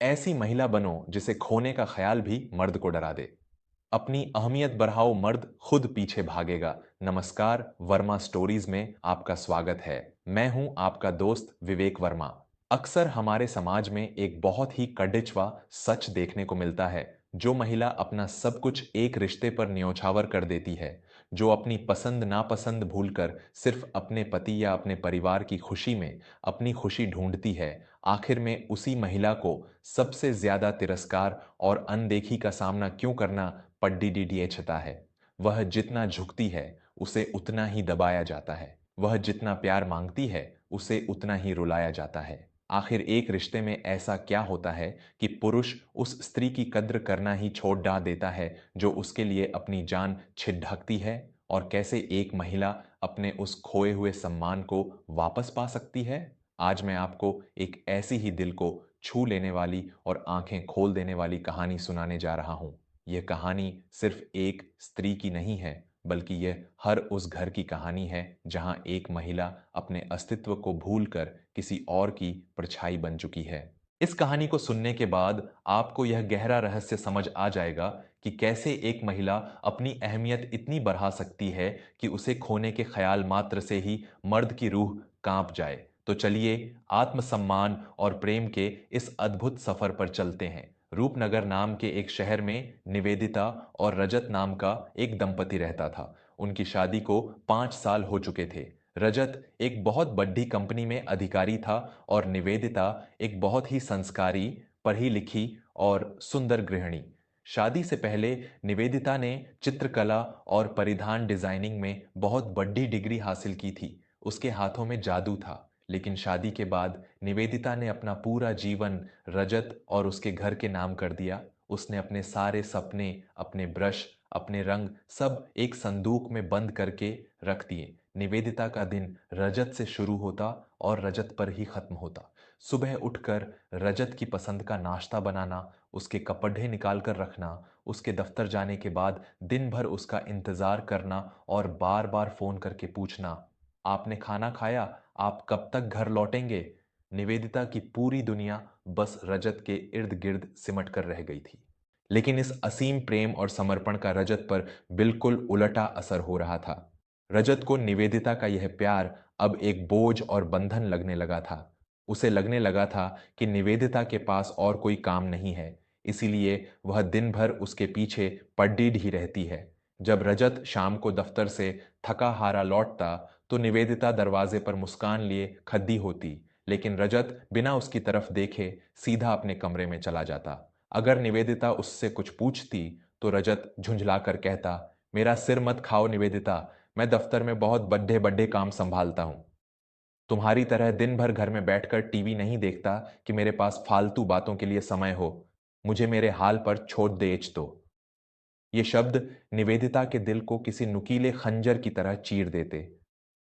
ऐसी महिला बनो जिसे खोने का ख्याल भी मर्द को डरा दे। अपनी अहमियत बढ़ाओ, मर्द खुद पीछे भागेगा। नमस्कार, वर्मा स्टोरीज में आपका स्वागत है। मैं हूं आपका दोस्त विवेक वर्मा। अक्सर हमारे समाज में एक बहुत ही कड़िछवा सच देखने को मिलता है। जो महिला अपना सब कुछ एक रिश्ते पर न्योछावर कर देती है, जो अपनी पसंद नापसंद भूलकर सिर्फ अपने पति या अपने परिवार की खुशी में अपनी खुशी ढूंढती है, आखिर में उसी महिला को सबसे ज्यादा तिरस्कार और अनदेखी का सामना क्यों करना पड्डीडीडीएचता है। वह जितना झुकती है, उसे उतना ही दबाया जाता है। वह जितना प्यार मांगती है, उसे उतना ही रुलाया जाता है। आखिर एक रिश्ते में ऐसा क्या होता है कि पुरुष उस स्त्री की कद्र करना ही छोड़ डा देता है जो उसके लिए अपनी जान छिड़कती है? और कैसे एक महिला अपने उस खोए हुए सम्मान को वापस पा सकती है? आज मैं आपको एक ऐसी ही दिल को छू लेने वाली और आंखें खोल देने वाली कहानी सुनाने जा रहा हूं। यह कहानी सिर्फ एक स्त्री की नहीं है, बल्कि यह हर उस घर की कहानी है जहां एक महिला अपने अस्तित्व को भूलकर किसी और की परछाई बन चुकी है। इस कहानी को सुनने के बाद आपको यह गहरा रहस्य समझ आ जाएगा कि कैसे एक महिला अपनी अहमियत इतनी बढ़ा सकती है कि उसे खोने के ख्याल मात्र से ही मर्द की रूह कांप जाए। तो चलिए, आत्मसम्मान और प्रेम के इस अद्भुत सफर पर चलते हैं। रूपनगर नाम के एक शहर में निवेदिता और रजत नाम का एक दंपति रहता था। उनकी शादी को 5 साल हो चुके थे। रजत एक बहुत बड़ी कंपनी में अधिकारी था और निवेदिता एक बहुत ही संस्कारी, पढ़ी लिखी और सुंदर गृहिणी। शादी से पहले निवेदिता ने चित्रकला और परिधान डिजाइनिंग में बहुत बड़ी डिग्री हासिल की थी। उसके हाथों में जादू था। लेकिन शादी के बाद निवेदिता ने अपना पूरा जीवन रजत और उसके घर के नाम कर दिया। उसने अपने सारे सपने, अपने ब्रश, अपने रंग सब एक संदूक में बंद करके रख दिए। निवेदिता का दिन रजत से शुरू होता और रजत पर ही खत्म होता। सुबह उठकर रजत की पसंद का नाश्ता बनाना, उसके कपड़े निकाल कर रखना, उसके दफ्तर जाने के बाद दिन भर उसका इंतजार करना और बार बार फोन करके पूछना, आपने खाना खाया? आप कब तक घर लौटेंगे? निवेदिता की पूरी दुनिया बस रजत के इर्द गिर्द सिमट कर रह गई थी। लेकिन इस असीम प्रेम और समर्पण का रजत पर बिल्कुल उलटा असर हो रहा था। रजत को निवेदिता का यह प्यार अब एक बोझ और बंधन लगने लगा था। उसे लगने लगा था कि निवेदिता के पास और कोई काम नहीं है, इसीलिए वह दिन भर उसके पीछे पड़ीड ही रहती है। जब रजत शाम को दफ्तर से थका हारा लौटता, तो निवेदिता दरवाजे पर मुस्कान लिए खड़ी होती, लेकिन रजत बिना उसकी तरफ देखे सीधा अपने कमरे में चला जाता। अगर निवेदिता उससे कुछ पूछती, तो रजत झुंझलाकर कहता, मेरा सिर मत खाओ निवेदिता, मैं दफ्तर में बहुत बड़े बड़े काम संभालता हूं। तुम्हारी तरह दिन भर घर में बैठकर टीवी नहीं देखता कि मेरे पास फालतू बातों के लिए समय हो। मुझे मेरे हाल पर छोड़ देच दो। ये शब्द निवेदिता के दिल को किसी नुकीले खंजर की तरह चीर देते।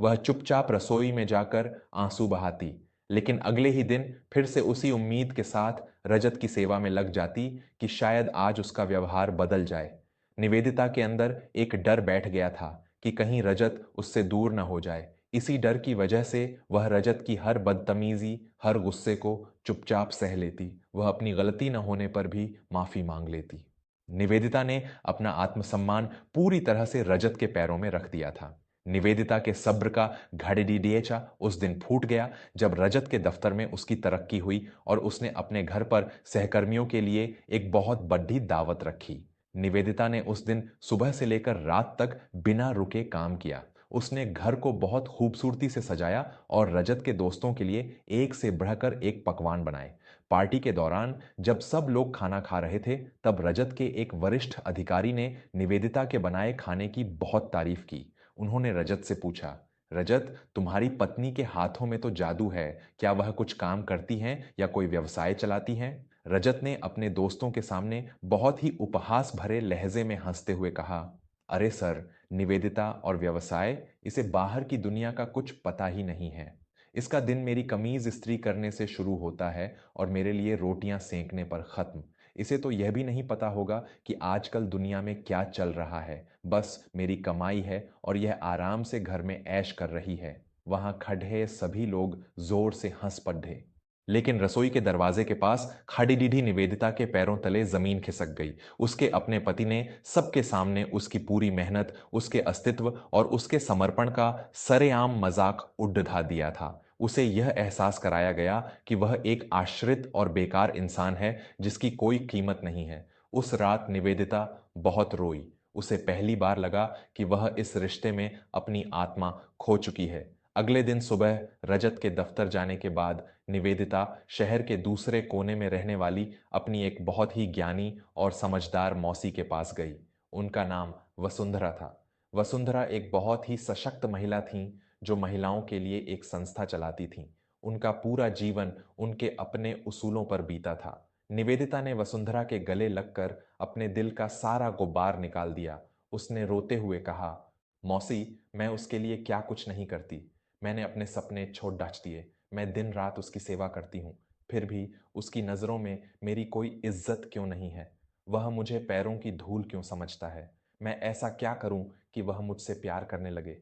वह चुपचाप रसोई में जाकर आंसू बहाती, लेकिन अगले ही दिन फिर से उसी उम्मीद के साथ रजत की सेवा में लग जाती कि शायद आज उसका व्यवहार बदल जाए। निवेदिता के अंदर एक डर बैठ गया था कि कहीं रजत उससे दूर न हो जाए। इसी डर की वजह से वह रजत की हर बदतमीजी, हर गुस्से को चुपचाप सह लेती। वह अपनी गलती न होने पर भी माफी मांग लेती। निवेदिता ने अपना आत्मसम्मान पूरी तरह से रजत के पैरों में रख दिया था। निवेदिता के सब्र का घड़ीडीचा उस दिन फूट गया जब रजत के दफ्तर में उसकी तरक्की हुई और उसने अपने घर पर सहकर्मियों के लिए एक बहुत बड़ी दावत रखी। निवेदिता ने उस दिन सुबह से लेकर रात तक बिना रुके काम किया। उसने घर को बहुत खूबसूरती से सजाया और रजत के दोस्तों के लिए एक से बढ़कर एक पकवान बनाए। पार्टी के दौरान जब सब लोग खाना खा रहे थे, तब रजत के एक वरिष्ठ अधिकारी ने निवेदिता के बनाए खाने की बहुत तारीफ की। उन्होंने रजत से पूछा, रजत, तुम्हारी पत्नी के हाथों में तो जादू है, क्या वह कुछ काम करती हैं या कोई व्यवसाय चलाती हैं? रजत ने अपने दोस्तों के सामने बहुत ही उपहास भरे लहजे में हंसते हुए कहा, अरे सर, निवेदिता और व्यवसाय, इसे बाहर की दुनिया का कुछ पता ही नहीं है। इसका दिन मेरी कमीज इस्त्री करने से शुरू होता है और मेरे लिए रोटियां सेंकने पर खत्म। इसे तो यह भी नहीं पता होगा कि आजकल दुनिया में क्या चल रहा है। बस मेरी कमाई है और यह आराम से घर में ऐश कर रही है। वहां खड़े सभी लोग जोर से हंस पड़े। लेकिन रसोई के दरवाजे के पास खाड़ी दीदी निवेदिता के पैरों तले जमीन खिसक गई। उसके अपने पति ने सबके सामने उसकी पूरी मेहनत, उसके अस्तित्व और उसके समर्पण का सरेआम मजाक उड़ा दिया था। उसे यह एहसास कराया गया कि वह एक आश्रित और बेकार इंसान है जिसकी कोई कीमत नहीं है। उस रात निवेदिता बहुत रोई। उसे पहली बार लगा कि वह इस रिश्ते में अपनी आत्मा खो चुकी है। अगले दिन सुबह रजत के दफ्तर जाने के बाद निवेदिता शहर के दूसरे कोने में रहने वाली अपनी एक बहुत ही ज्ञानी और समझदार मौसी के पास गई। उनका नाम वसुंधरा था। वसुंधरा एक बहुत ही सशक्त महिला थीं जो महिलाओं के लिए एक संस्था चलाती थीं। उनका पूरा जीवन उनके अपने उसूलों पर बीता था। निवेदिता ने वसुंधरा के गले लगकर अपने दिल का सारा गुब्बार निकाल दिया। उसने रोते हुए कहा, मौसी, मैं उसके लिए क्या कुछ नहीं करती। मैंने अपने सपने छोड़ डाच दिए। मैं दिन रात उसकी सेवा करती हूँ, फिर भी उसकी नज़रों में मेरी कोई इज्जत क्यों नहीं है? वह मुझे पैरों की धूल क्यों समझता है? मैं ऐसा क्या करूं कि वह मुझसे प्यार करने लगे?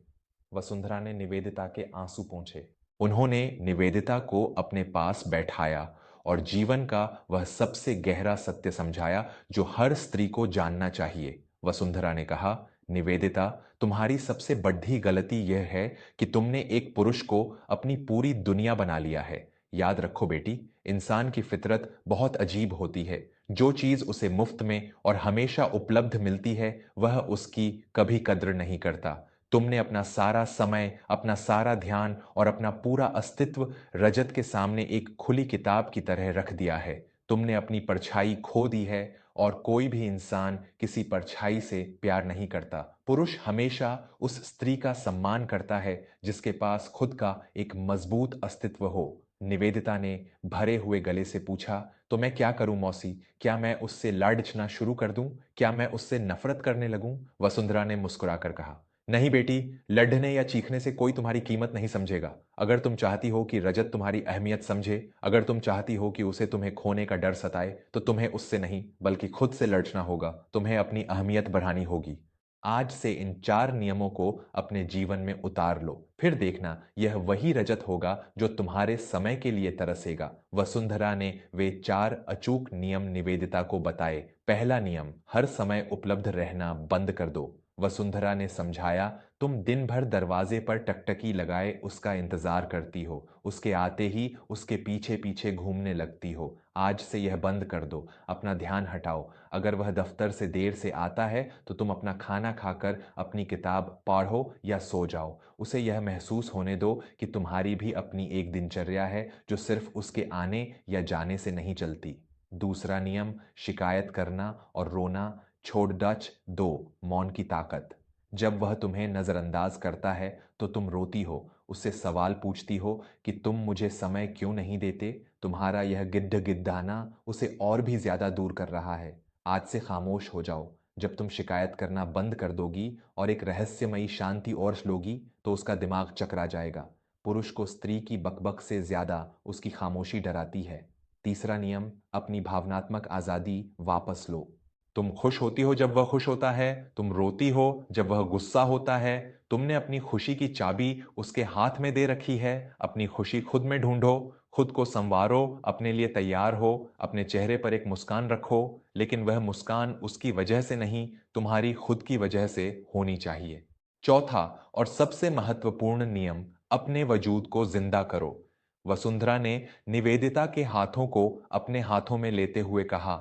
वसुंधरा ने निवेदिता के आंसू पोंछे। उन्होंने निवेदिता को अपने पास बैठाया और जीवन का वह सबसे गहरा सत्य समझाया जो हर स्त्री को जानना चाहिए। वसुंधरा ने कहा, निवेदिता, तुम्हारी सबसे बड़ी गलती यह है कि तुमने एक पुरुष को अपनी पूरी दुनिया बना लिया है। याद रखो बेटी, इंसान की फितरत बहुत अजीब होती है। जो चीज उसे मुफ्त में और हमेशा उपलब्ध मिलती है वह उसकी कभी कद्र नहीं करता। तुमने अपना सारा समय, अपना सारा ध्यान और अपना पूरा अस्तित्व रजत के सामने एक खुली किताब की तरह रख दिया है। तुमने अपनी परछाई खो दी है और कोई भी इंसान किसी परछाई से प्यार नहीं करता। पुरुष हमेशा उस स्त्री का सम्मान करता है जिसके पास खुद का एक मजबूत अस्तित्व हो। निवेदिता ने भरे हुए गले से पूछा, तो मैं क्या करूं मौसी? क्या मैं उससे लाडिचना शुरू कर दूं? क्या मैं उससे नफरत करने लगूं? वसुंधरा ने मुस्कुराकर कहा, नहीं बेटी, लड़ने या चीखने से कोई तुम्हारी कीमत नहीं समझेगा। अगर तुम चाहती हो कि रजत तुम्हारी अहमियत समझे, अगर तुम चाहती हो कि उसे तुम्हें खोने का डर सताए, तो तुम्हें उससे नहीं बल्कि खुद से लड़ना होगा। तुम्हें अपनी अहमियत बढ़ानी होगी। आज से इन 4 नियमों को अपने जीवन में उतार लो, फिर देखना यह वही रजत होगा जो तुम्हारे समय के लिए तरसेगा। वसुंधरा ने वे 4 अचूक नियम निवेदिता को बताए। पहला नियम, हर समय उपलब्ध रहना बंद कर दो। वसुंधरा ने समझाया, तुम दिन भर दरवाजे पर टकटकी लगाए उसका इंतजार करती हो, उसके आते ही उसके पीछे पीछे घूमने लगती हो। आज से यह बंद कर दो, अपना ध्यान हटाओ। अगर वह दफ्तर से देर से आता है तो तुम अपना खाना खाकर अपनी किताब पढ़ो या सो जाओ। उसे यह महसूस होने दो कि तुम्हारी भी अपनी एक दिनचर्या है जो सिर्फ उसके आने या जाने से नहीं चलती। दूसरा नियम, शिकायत करना और रोना छोड़ दो, मौन की ताकत। जब वह तुम्हें नजरअंदाज करता है तो तुम रोती हो, उससे सवाल पूछती हो कि तुम मुझे समय क्यों नहीं देते। तुम्हारा यह गिद्ध गिद्धाना उसे और भी ज्यादा दूर कर रहा है। आज से खामोश हो जाओ। जब तुम शिकायत करना बंद कर दोगी और एक रहस्यमयी शांति और लोगी तो उसका दिमाग चकरा जाएगा। पुरुष को स्त्री की बकबक से ज्यादा उसकी खामोशी डराती है। तीसरा नियम, अपनी भावनात्मक आजादी वापस लो। तुम खुश होती हो जब वह खुश होता है, तुम रोती हो जब वह गुस्सा होता है। तुमने अपनी खुशी की चाबी उसके हाथ में दे रखी है। अपनी खुशी खुद में ढूंढो, खुद को संवारो, अपने लिए तैयार हो, अपने चेहरे पर एक मुस्कान रखो, लेकिन वह मुस्कान उसकी वजह से नहीं, तुम्हारी खुद की वजह से होनी चाहिए। चौथा और सबसे महत्वपूर्ण नियम, अपने वजूद को जिंदा करो। वसुंधरा ने निवेदिता के हाथों को अपने हाथों में लेते हुए कहा,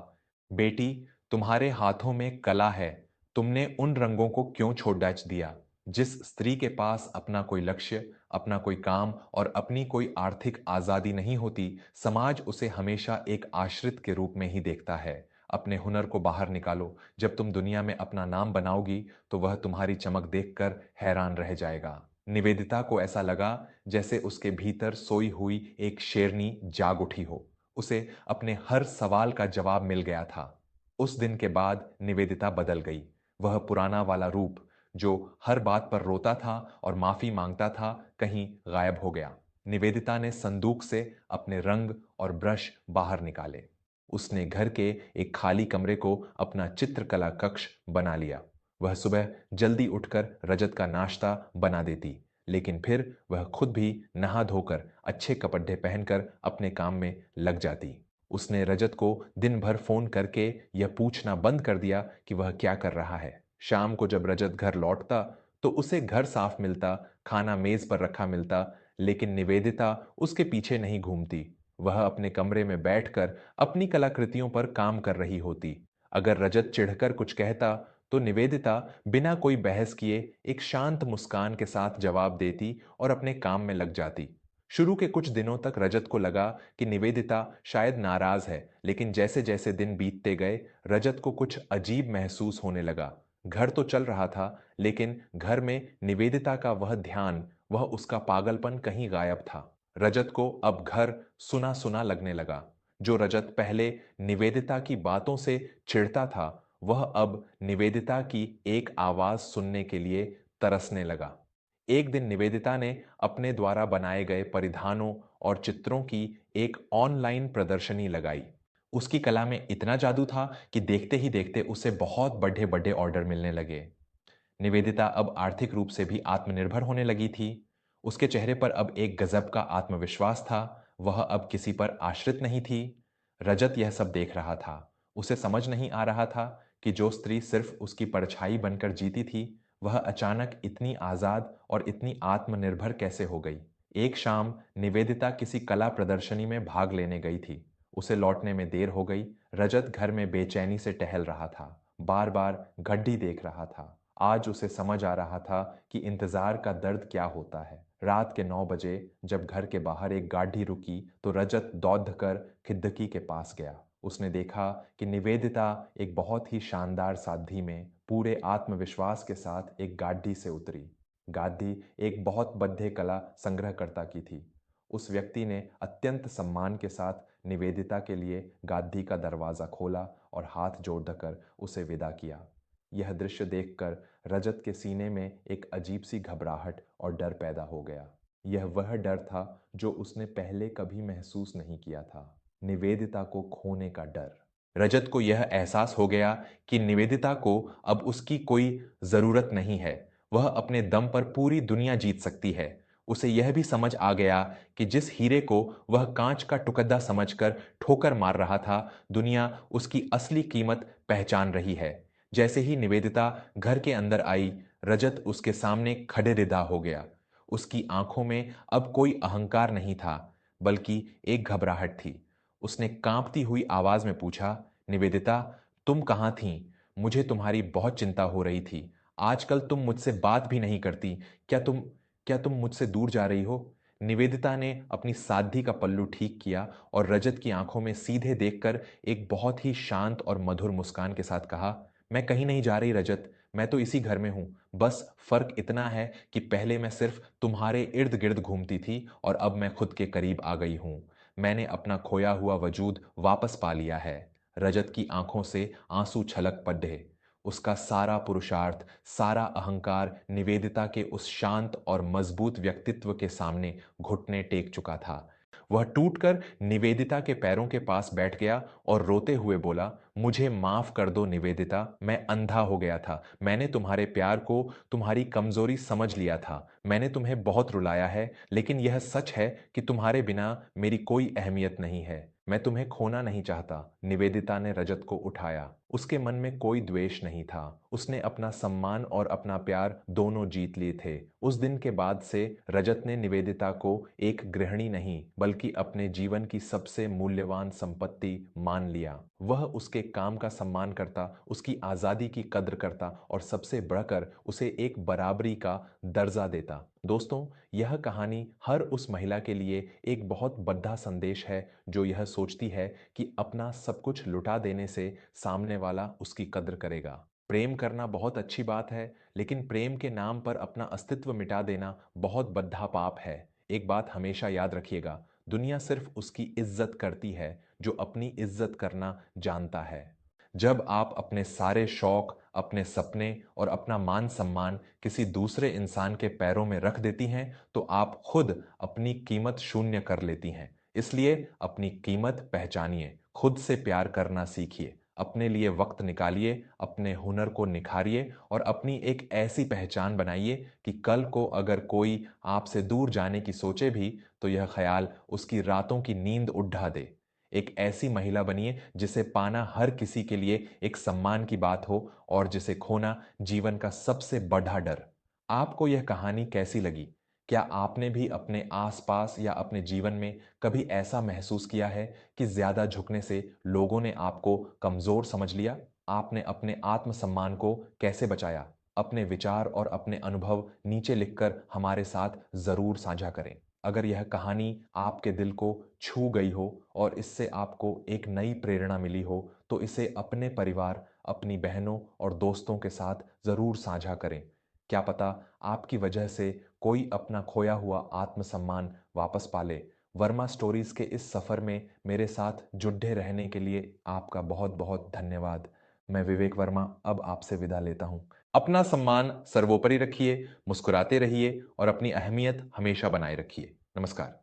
बेटी, तुम्हारे हाथों में कला है। तुमने उन रंगों को क्यों छोड़ डाच दिया? जिस स्त्री के पास अपना कोई लक्ष्य, अपना कोई काम और अपनी कोई आर्थिक आजादी नहीं होती, समाज उसे हमेशा एक आश्रित के रूप में ही देखता है। अपने हुनर को बाहर निकालो। जब तुम दुनिया में अपना नाम बनाओगी तो वह तुम्हारी चमक देखकर हैरान रह जाएगा। निवेदिता को ऐसा लगा जैसे उसके भीतर सोई हुई एक शेरनी जाग उठी हो। उसे अपने हर सवाल का जवाब मिल गया था। उस दिन के बाद निवेदिता बदल गई। वह पुराना वाला रूप जो हर बात पर रोता था और माफी मांगता था, कहीं गायब हो गया। निवेदिता ने संदूक से अपने रंग और ब्रश बाहर निकाले। उसने घर के एक खाली कमरे को अपना चित्रकला कक्ष बना लिया। वह सुबह जल्दी उठकर रजत का नाश्ता बना देती, लेकिन फिर वह खुद भी नहा धोकर अच्छे कपड़े पहनकर अपने काम में लग जाती। उसने रजत को दिन भर फोन करके यह पूछना बंद कर दिया कि वह क्या कर रहा है। शाम को जब रजत घर लौटता तो उसे घर साफ मिलता, खाना मेज पर रखा मिलता, लेकिन निवेदिता उसके पीछे नहीं घूमती। वह अपने कमरे में बैठकर अपनी कलाकृतियों पर काम कर रही होती। अगर रजत चिढ़कर कुछ कहता तो निवेदिता बिना कोई बहस किए एक शांत मुस्कान के साथ जवाब देती और अपने काम में लग जाती। शुरू के कुछ दिनों तक रजत को लगा कि निवेदिता शायद नाराज है, लेकिन जैसे जैसे दिन बीतते गए रजत को कुछ अजीब महसूस होने लगा। घर तो चल रहा था, लेकिन घर में निवेदिता का वह ध्यान, वह उसका पागलपन कहीं गायब था। रजत को अब घर सुना सुना लगने लगा। जो रजत पहले निवेदिता की बातों से चिढ़ता था, वह अब निवेदिता की एक आवाज सुनने के लिए तरसने लगा। एक दिन निवेदिता ने अपने द्वारा बनाए गए परिधानों और चित्रों की एक ऑनलाइन प्रदर्शनी लगाई। उसकी कला में इतना जादू था कि देखते ही देखते उसे बहुत बड़े बड़े ऑर्डर मिलने लगे। निवेदिता अब आर्थिक रूप से भी आत्मनिर्भर होने लगी थी। उसके चेहरे पर अब एक गजब का आत्मविश्वास था। वह अब किसी पर आश्रित नहीं थी। रजत यह सब देख रहा था। उसे समझ नहीं आ रहा था कि जो स्त्री सिर्फ उसकी परछाई बनकर जीती थी, वह अचानक इतनी आजाद और इतनी आत्मनिर्भर कैसे हो गई। एक शाम निवेदिता किसी कला प्रदर्शनी में भाग लेने गई थी। उसे लौटने में देर हो गई। रजत घर में बेचैनी से टहल रहा था, बार बार घड्डी देख रहा था। आज उसे समझ आ रहा था कि इंतजार का दर्द क्या होता है। रात के 9 बजे जब घर के बाहर एक गाड़ी रुकी तो रजत दौड़कर खिड़की के पास गया। उसने देखा कि निवेदिता एक बहुत ही शानदार सादगी में पूरे आत्मविश्वास के साथ एक गाड़ी से उतरी। गाड़ी एक बहुत बड़े कला संग्रहकर्ता की थी। उस व्यक्ति ने अत्यंत सम्मान के साथ निवेदिता के लिए गाड़ी का दरवाजा खोला और हाथ जोड़कर उसे विदा किया। यह दृश्य देखकर रजत के सीने में एक अजीब सी घबराहट और डर पैदा हो गया। यह वह डर था जो उसने पहले कभी महसूस नहीं किया था, निवेदिता को खोने का डर। रजत को यह एहसास हो गया कि निवेदिता को अब उसकी कोई जरूरत नहीं है। वह अपने दम पर पूरी दुनिया जीत सकती है। उसे यह भी समझ आ गया कि जिस हीरे को वह कांच का टुकड़ा समझकर ठोकर मार रहा था, दुनिया उसकी असली कीमत पहचान रही है। जैसे ही निवेदिता घर के अंदर आई, रजत उसके सामने खड़े रिधा हो गया। उसकी आंखों में अब कोई अहंकार नहीं था, बल्कि एक घबराहट थी। उसने कांपती हुई आवाज में पूछा, निवेदिता, तुम कहाँ थीं? मुझे तुम्हारी बहुत चिंता हो रही थी। आजकल तुम मुझसे बात भी नहीं करती। क्या तुम क्या तुम मुझसे दूर जा रही हो? निवेदिता ने अपनी साधी का पल्लू ठीक किया और रजत की आंखों में सीधे देखकर एक बहुत ही शांत और मधुर मुस्कान के साथ कहा, मैं कहीं नहीं जा रही रजत, मैं तो इसी घर में हूं। बस फर्क इतना है कि पहले मैं सिर्फ तुम्हारे इर्द गिर्द घूमती थी और अब मैं खुद के करीब आ गई हूं। मैंने अपना खोया हुआ वजूद वापस पा लिया है। रजत की आंखों से आंसू छलक पड़े। उसका सारा पुरुषार्थ, सारा अहंकार निवेदिता के उस शांत और मजबूत व्यक्तित्व के सामने घुटने टेक चुका था। वह टूटकर निवेदिता के पैरों के पास बैठ गया और रोते हुए बोला, मुझे माफ कर दो निवेदिता, मैं अंधा हो गया था। मैंने तुम्हारे प्यार को तुम्हारी कमजोरी समझ लिया था। मैंने तुम्हें बहुत रुलाया है, लेकिन यह सच है कि तुम्हारे बिना मेरी कोई अहमियत नहीं है। मैं तुम्हें खोना नहीं चाहता। निवेदिता ने रजत को उठाया। उसके मन में कोई द्वेष नहीं था। उसने अपना सम्मान और अपना प्यार दोनों जीत लिए थे। उस दिन के बाद से रजत ने निवेदिता को एक गृहिणी नहीं, बल्कि अपने जीवन की सबसे मूल्यवान संपत्ति मान लिया। वह उसके काम का सम्मान करता, उसकी आजादी की कद्र करता और सबसे बढ़कर उसे एक बराबरी का दर्जा देता। दोस्तों, यह कहानी हर उस महिला के लिए एक बहुत बड़ा संदेश है जो यह सोचती है कि अपना सब कुछ लुटा देने से सामने वाला उसकी कद्र करेगा। प्रेम करना बहुत अच्छी बात है, लेकिन प्रेम के नाम पर अपना अस्तित्व मिटा देना बहुत बड़ा पाप है। एक बात हमेशा याद रखिएगा, दुनिया सिर्फ उसकी इज्जत करती है जो अपनी इज्जत करना जानता है। जब आप अपने सारे शौक, अपने सपने और अपना मान सम्मान किसी दूसरे इंसान के पैरों में रख देती हैं, तो आप खुद अपनी कीमत शून्य कर लेती हैं। इसलिए अपनी कीमत पहचानिए, खुद से प्यार करना सीखिए, अपने लिए वक्त निकालिए, अपने हुनर को निखारिए और अपनी एक ऐसी पहचान बनाइए कि कल को अगर कोई आपसे दूर जाने की सोचे भी तो यह ख्याल उसकी रातों की नींद उड़ा दे। एक ऐसी महिला बनिए जिसे पाना हर किसी के लिए एक सम्मान की बात हो और जिसे खोना जीवन का सबसे बड़ा डर। आपको यह कहानी कैसी लगी? क्या आपने भी अपने आसपास या अपने जीवन में कभी ऐसा महसूस किया है कि ज्यादा झुकने से लोगों ने आपको कमजोर समझ लिया? आपने अपने आत्मसम्मान को कैसे बचाया? अपने विचार और अपने अनुभव नीचे लिखकर हमारे साथ जरूर साझा करें। अगर यह कहानी आपके दिल को छू गई हो और इससे आपको एक नई प्रेरणा मिली हो तो इसे अपने परिवार, अपनी बहनों और दोस्तों के साथ जरूर साझा करें। क्या पता आपकी वजह से कोई अपना खोया हुआ आत्मसम्मान वापस पाले। वर्मा स्टोरीज के इस सफर में मेरे साथ जुड़े रहने के लिए आपका बहुत बहुत धन्यवाद। मैं विवेक वर्मा अब आपसे विदा लेता हूं। अपना सम्मान सर्वोपरि रखिए, मुस्कुराते रहिए और अपनी अहमियत हमेशा बनाए रखिए। नमस्कार।